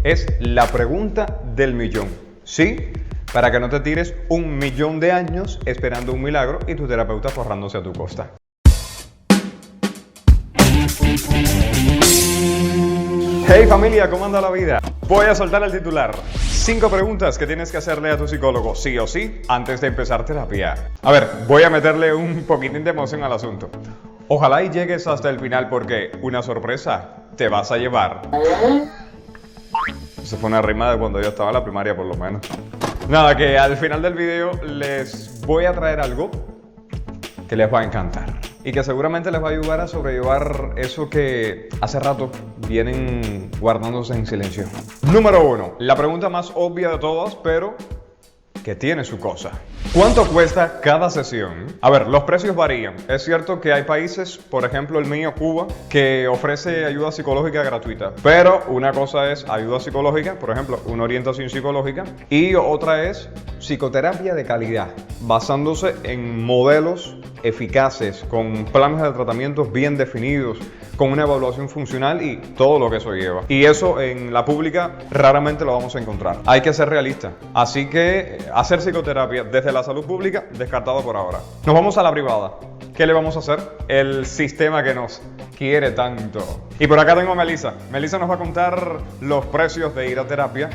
Es la pregunta del millón. ¿Sí? Para que no te tires 1.000.000 de años esperando un milagro y tu terapeuta forrándose a tu costa. Hey familia, ¿cómo anda la vida? Voy a soltar el titular. 5 preguntas que tienes que hacerle a tu psicólogo sí o sí antes de empezar terapia. A ver, voy a meterle un poquitín de emoción al asunto. Ojalá y llegues hasta el final porque una sorpresa te vas a llevar. Eso fue una rima de cuando yo estaba en la primaria por lo menos. Nada, que al final del video les voy a traer algo que les va a encantar y que seguramente les va a ayudar a sobrellevar eso que hace rato vienen guardándose en silencio. Número 1, la pregunta más obvia de todas, pero que tiene su cosa. ¿Cuánto cuesta cada sesión? A ver, los precios varían. Es cierto que hay países, por ejemplo el mío, Cuba, que ofrece ayuda psicológica gratuita. Pero una cosa es ayuda psicológica, por ejemplo, una orientación psicológica, y otra es psicoterapia de calidad, basándose en modelos eficaces, con planes de tratamientos bien definidos, con una evaluación funcional y todo lo que eso lleva. Y eso en la pública raramente lo vamos a encontrar. Hay que ser realistas. Así que hacer psicoterapia desde la salud pública, descartado por ahora. Nos vamos a la privada. ¿Qué le vamos a hacer? El sistema que nos quiere tanto. Y por acá tengo a Melissa. Melissa nos va a contar los precios de ir a terapia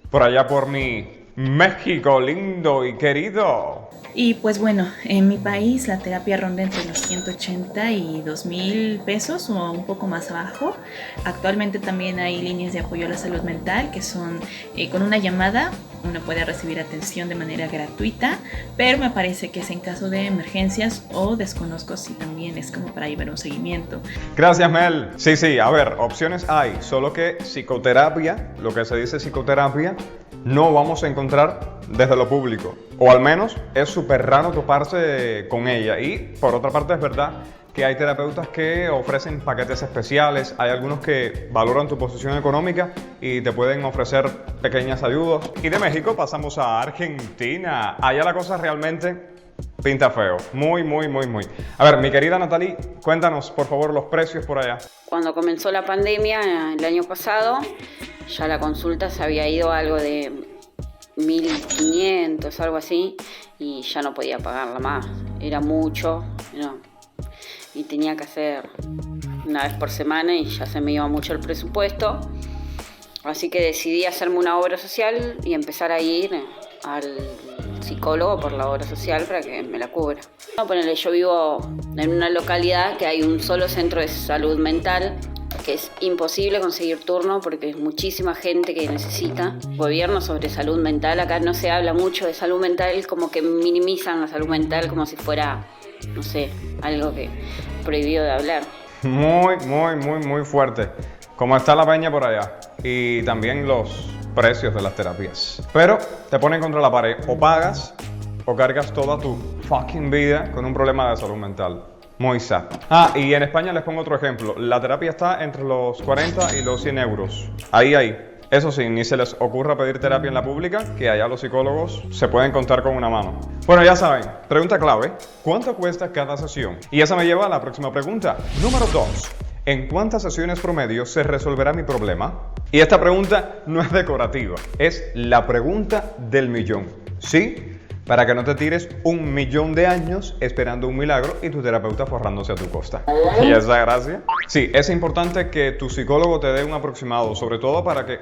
por allá por mi México lindo y querido. Y pues bueno, en mi país la terapia ronda entre los 180 y 2,000 pesos o un poco más abajo. Actualmente también hay líneas de apoyo a la salud mental que son con una llamada uno puede recibir atención de manera gratuita, pero me parece que es en caso de emergencias o desconozco si también es como para llevar un seguimiento. Gracias, Mel. Sí, a ver, opciones hay, solo que psicoterapia, lo que se dice psicoterapia, no vamos a encontrar desde lo público, o al menos es súper raro toparse con ella. Y por otra parte es verdad que hay terapeutas que ofrecen paquetes especiales, hay algunos que valoran tu posición económica y te pueden ofrecer pequeñas ayudas. Y de México pasamos a Argentina. Allá la cosa realmente pinta feo, muy. A ver, mi querida Natalie, cuéntanos por favor los precios por allá. Cuando comenzó la pandemia el año pasado, ya la consulta se había ido a algo de 1.500, algo así, y ya no podía pagarla más. Era mucho, ¿no? Y tenía que hacer una vez por semana y ya se me iba mucho el presupuesto. Así que decidí hacerme una obra social y empezar a ir al psicólogo por la obra social para que me la cubra. Ponele, yo vivo en una localidad que hay un solo centro de salud mental, que es imposible conseguir turno porque es muchísima gente que necesita. Gobierno sobre salud mental, acá no se habla mucho de salud mental, como que minimizan la salud mental como si fuera, no sé, algo que prohibido de hablar. Muy fuerte. Como está la peña por allá. Y también los precios de las terapias. Pero te ponen contra la pared. O pagas o cargas toda tu fucking vida con un problema de salud mental. Muy sad. Y en España les pongo otro ejemplo. La terapia está entre los 40 y los 100 euros. Ahí. Eso sí, ni se les ocurra pedir terapia en la pública, que allá los psicólogos se pueden contar con una mano. Bueno, ya saben, pregunta clave, ¿cuánto cuesta cada sesión? Y esa me lleva a la próxima pregunta. Número 2. ¿En cuántas sesiones promedio se resolverá mi problema? Y esta pregunta no es decorativa, es la pregunta del millón. ¿Sí? Para que no te tires 1.000.000 de años esperando un milagro y tu terapeuta forrándose a tu costa. ¿Y esa gracia? Sí, es importante que tu psicólogo te dé un aproximado, sobre todo para que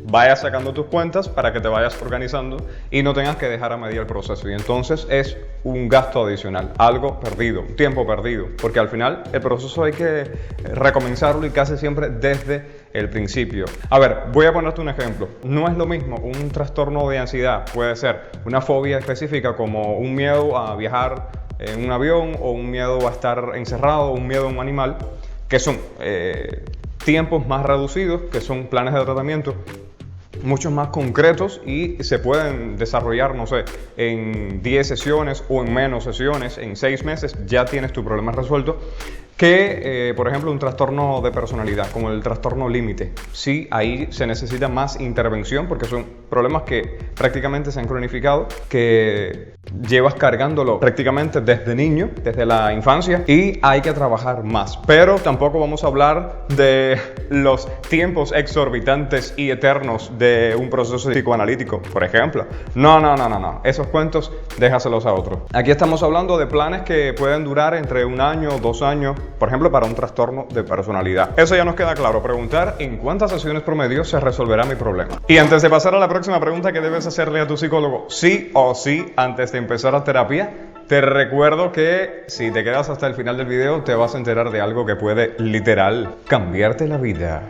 vayas sacando tus cuentas, para que te vayas organizando y no tengas que dejar a media el proceso. Y entonces es un gasto adicional, algo perdido, un tiempo perdido, porque al final el proceso hay que recomenzarlo y casi siempre desde el principio. A ver, voy a ponerte un ejemplo. No es lo mismo un trastorno de ansiedad, puede ser una fobia específica como un miedo a viajar en un avión o un miedo a estar encerrado o un miedo a un animal, que son tiempos más reducidos, que son planes de tratamiento muchos más concretos y se pueden desarrollar, no sé, en 10 sesiones o en menos sesiones, en 6 meses ya tienes tu problema resuelto. que, por ejemplo, un trastorno de personalidad, como el trastorno límite. Sí, ahí se necesita más intervención porque son problemas que prácticamente se han cronificado, que llevas cargándolo prácticamente desde niño, desde la infancia, y hay que trabajar más. Pero tampoco vamos a hablar de los tiempos exorbitantes y eternos de un proceso psicoanalítico, por ejemplo. No. Esos cuentos déjaselos a otros. Aquí estamos hablando de planes que pueden durar entre 1 año, 2 años, por ejemplo, para un trastorno de personalidad. Eso ya nos queda claro. Preguntar en cuántas sesiones promedio se resolverá mi problema. Y antes de pasar a la próxima pregunta que debes hacerle a tu psicólogo, sí o sí, antes de empezar la terapia, te recuerdo que si te quedas hasta el final del video te vas a enterar de algo que puede literal cambiarte la vida.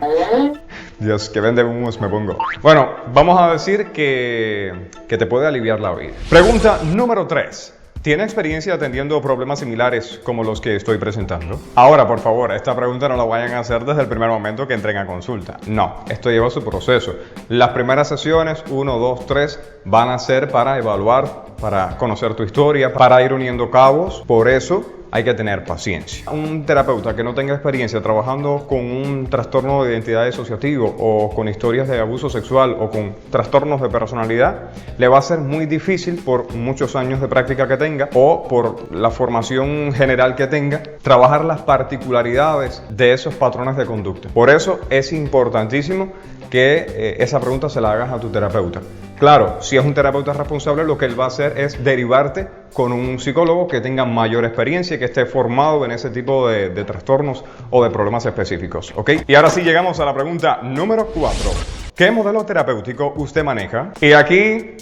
Dios, que vende humos me pongo. Bueno, vamos a decir que te puede aliviar la vida. Pregunta número 3. ¿Tiene experiencia atendiendo problemas similares como los que estoy presentando? Ahora, por favor, esta pregunta no la vayan a hacer desde el primer momento que entren a consulta. No, esto lleva su proceso. Las primeras sesiones, 1, 2, 3, van a ser para evaluar, para conocer tu historia, para ir uniendo cabos. Por eso hay que tener paciencia. Un terapeuta que no tenga experiencia trabajando con un trastorno de identidad disociativo o con historias de abuso sexual o con trastornos de personalidad, le va a ser muy difícil por muchos años de práctica que tenga o por la formación general que tenga, trabajar las particularidades de esos patrones de conducta. Por eso es importantísimo que esa pregunta se la hagas a tu terapeuta. Claro, si es un terapeuta responsable, lo que él va a hacer es derivarte con un psicólogo que tenga mayor experiencia y que esté formado en ese tipo de trastornos o de problemas específicos, ¿ok? Y ahora sí llegamos a la pregunta número 4. ¿Qué modelo terapéutico usted maneja? Y aquí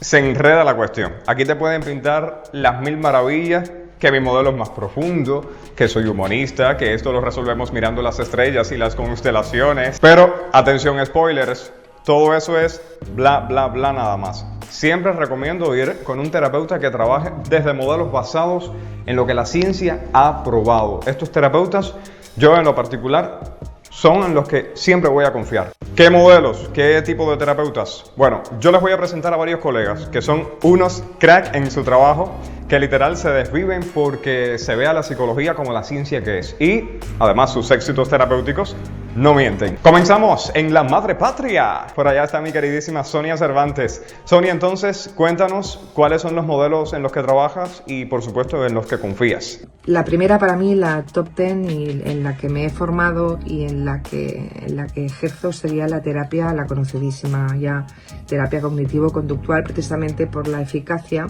se enreda la cuestión. Aquí te pueden pintar las mil maravillas, que mi modelo es más profundo, que soy humanista, que esto lo resolvemos mirando las estrellas y las constelaciones. Pero, atención, spoilers. Todo eso es bla, bla, bla nada más. Siempre recomiendo ir con un terapeuta que trabaje desde modelos basados en lo que la ciencia ha probado. Estos terapeutas, yo en lo particular, son en los que siempre voy a confiar. ¿Qué modelos? ¿Qué tipo de terapeutas? Bueno, yo les voy a presentar a varios colegas que son unos crack en su trabajo, que literal se desviven porque se vea la psicología como la ciencia que es. Y además sus éxitos terapéuticos no mienten. Comenzamos en la madre patria. Por allá está mi queridísima Sonia Cervantes. Sonia, entonces, cuéntanos cuáles son los modelos en los que trabajas y, por supuesto, en los que confías. La primera para mí, la top 10 y en la que me he formado y en la que ejerzo sería la terapia, la conocidísima ya terapia cognitivo-conductual, precisamente por la eficacia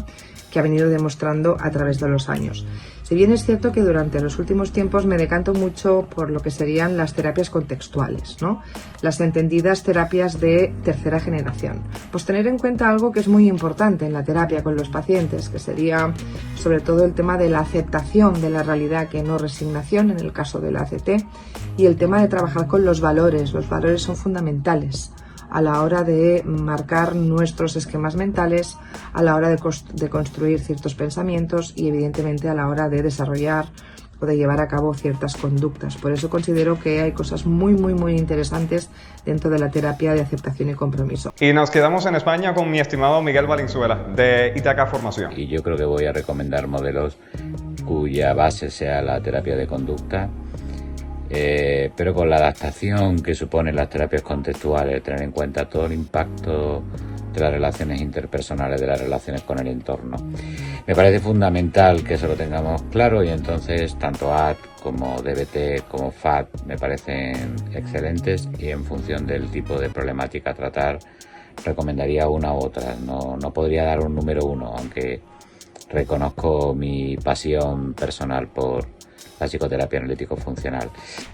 que ha venido demostrando a través de los años. Si bien es cierto que durante los últimos tiempos me decanto mucho por lo que serían las terapias contextuales, ¿no? Las entendidas terapias de tercera generación. Pues tener en cuenta algo que es muy importante en la terapia con los pacientes, que sería sobre todo el tema de la aceptación de la realidad, que no resignación en el caso de la ACT, y el tema de trabajar con los valores. Los valores son fundamentales a la hora de marcar nuestros esquemas mentales, a la hora de construir ciertos pensamientos y evidentemente a la hora de desarrollar o de llevar a cabo ciertas conductas. Por eso considero que hay cosas muy interesantes dentro de la terapia de aceptación y compromiso. Y nos quedamos en España con mi estimado Miguel Valenzuela, de Ítaca Formación. Y yo creo que voy a recomendar modelos cuya base sea la terapia de conducta, pero con la adaptación que suponen las terapias contextuales, tener en cuenta todo el impacto de las relaciones interpersonales, de las relaciones con el entorno. Me parece fundamental que eso lo tengamos claro y entonces tanto AT como DBT como FAT me parecen excelentes y en función del tipo de problemática a tratar recomendaría una u otra. No podría dar un número uno, aunque reconozco mi pasión personal por la psicoterapia analítico-funcional.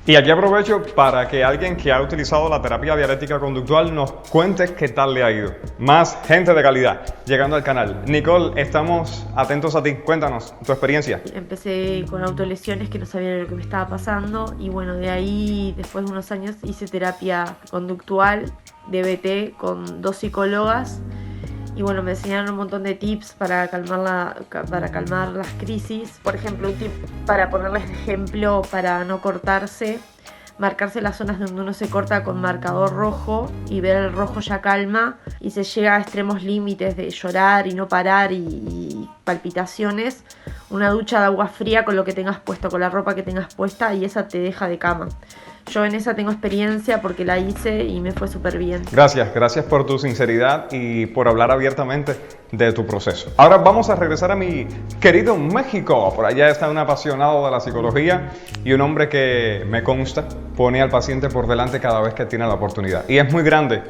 Y aquí aprovecho para que alguien que ha utilizado la terapia dialéctica conductual nos cuente qué tal le ha ido. Más gente de calidad llegando al canal. Nicole, estamos atentos a ti. Cuéntanos tu experiencia. Empecé con autolesiones que no sabía lo que me estaba pasando y bueno, de ahí después de unos años hice terapia conductual, DBT, con 2 psicólogas. Y bueno, me enseñaron un montón de tips para calmar las crisis. Por ejemplo, un tip para ponerles ejemplo para no cortarse, marcarse las zonas donde uno se corta con marcador rojo y ver el rojo ya calma y se llega a extremos límites de llorar y no parar y palpitaciones. una ducha de agua fría con lo que tengas puesto, con la ropa que tengas puesta, y esa te deja de cama. Yo en esa tengo experiencia porque la hice y me fue súper bien. Gracias por tu sinceridad y por hablar abiertamente de tu proceso. Ahora vamos a regresar a mi querido México. Por allá está un apasionado de la psicología y un hombre que me consta pone al paciente por delante cada vez que tiene la oportunidad. Y es muy grande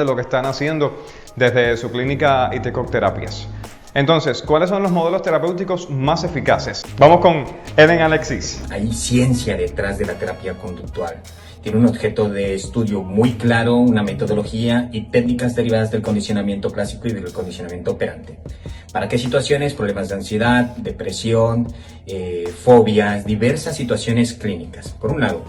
lo que están haciendo desde su clínica Itecoc Terapias. Entonces, ¿cuáles son los modelos terapéuticos más eficaces? Vamos con Eden Alexis. Hay ciencia detrás de la terapia conductual. Tiene un objeto de estudio muy claro, una metodología y técnicas derivadas del condicionamiento clásico y del condicionamiento operante. ¿Para qué situaciones? Problemas de ansiedad, depresión, fobias, diversas situaciones clínicas, por un lado.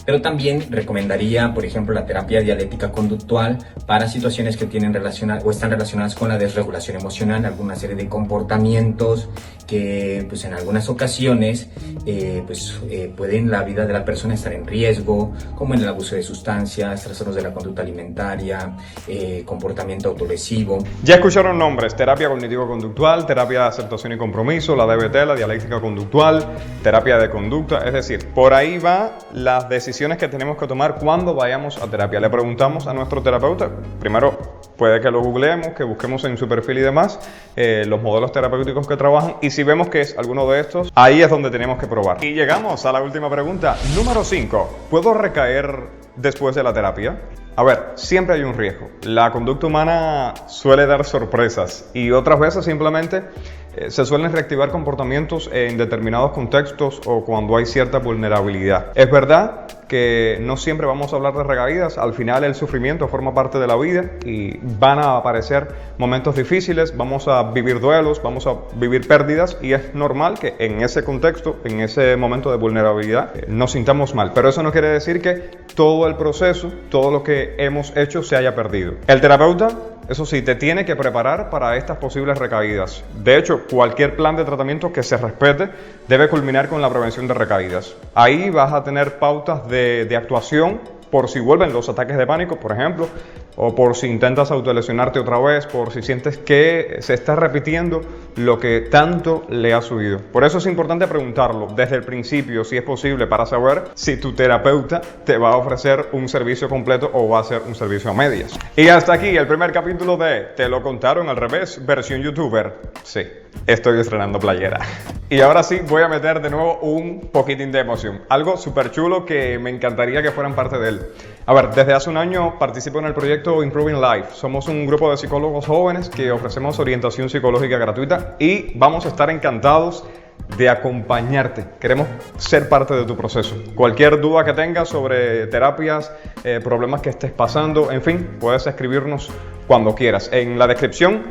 Pero también recomendaría, por ejemplo, la terapia dialéctica conductual para situaciones que tienen están relacionadas con la desregulación emocional, alguna serie de comportamientos que pues, en algunas ocasiones pueden la vida de la persona estar en riesgo, como en el abuso de sustancias, trastornos de la conducta alimentaria, comportamiento autolesivo. Ya escucharon nombres: terapia cognitivo-conductual, terapia de aceptación y compromiso, la DBT, la dialéctica conductual, terapia de conducta. Es decir, por ahí va las decisiones que tenemos que tomar cuando vayamos a terapia. Le preguntamos a nuestro terapeuta, primero puede que lo googleemos, que busquemos en su perfil y demás, los modelos terapéuticos que trabajan, y si vemos que es alguno de estos, ahí es donde tenemos que probar. Y llegamos a la última pregunta, número 5. ¿Puedo recaer después de la terapia? A ver, siempre hay un riesgo. La conducta humana suele dar sorpresas y otras veces simplemente se suelen reactivar comportamientos en determinados contextos o cuando hay cierta vulnerabilidad. Es verdad que no siempre vamos a hablar de recaídas. Al final el sufrimiento forma parte de la vida y van a aparecer momentos difíciles, vamos a vivir duelos, vamos a vivir pérdidas, y es normal que en ese contexto, en ese momento de vulnerabilidad, nos sintamos mal. Pero eso no quiere decir que todo el proceso, todo lo que hemos hecho se haya perdido. El terapeuta, eso sí, te tiene que preparar para estas posibles recaídas. De hecho, cualquier plan de tratamiento que se respete debe culminar con la prevención de recaídas. Ahí vas a tener pautas de actuación por si vuelven los ataques de pánico, por ejemplo, o por si intentas autolesionarte otra vez, por si sientes que se está repitiendo lo que tanto le ha subido. Por eso es importante preguntarlo desde el principio, si es posible, para saber si tu terapeuta te va a ofrecer un servicio completo o va a ser un servicio a medias. Y hasta aquí el primer capítulo de Te lo contaron al revés, versión youtuber. Sí, estoy estrenando playera. Y ahora sí, voy a meter de nuevo un poquitín de emoción. Algo súper chulo que me encantaría que fueran parte de él. A ver, desde hace un año participo en el proyecto Improving Life. Somos un grupo de psicólogos jóvenes que ofrecemos orientación psicológica gratuita y vamos a estar encantados de acompañarte. Queremos ser parte de tu proceso. Cualquier duda que tengas sobre terapias, problemas que estés pasando, en fin, puedes escribirnos cuando quieras. En la descripción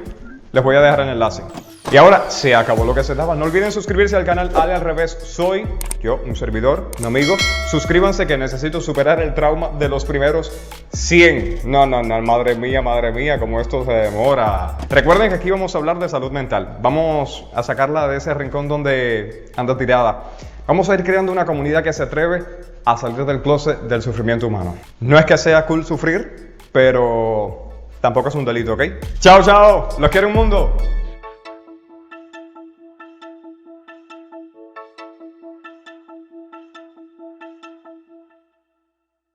les voy a dejar el enlace. Y ahora se acabó lo que se daba. No olviden suscribirse al canal Ale al Revés. Soy yo, un servidor, un amigo. Suscríbanse que necesito superar el trauma de los primeros 100. No, madre mía, como esto se demora. Recuerden que aquí vamos a hablar de salud mental. Vamos a sacarla de ese rincón donde anda tirada. Vamos a ir creando una comunidad que se atreve a salir del closet del sufrimiento humano. No es que sea cool sufrir, pero tampoco es un delito, ¿ok? Chao, los quiero un mundo.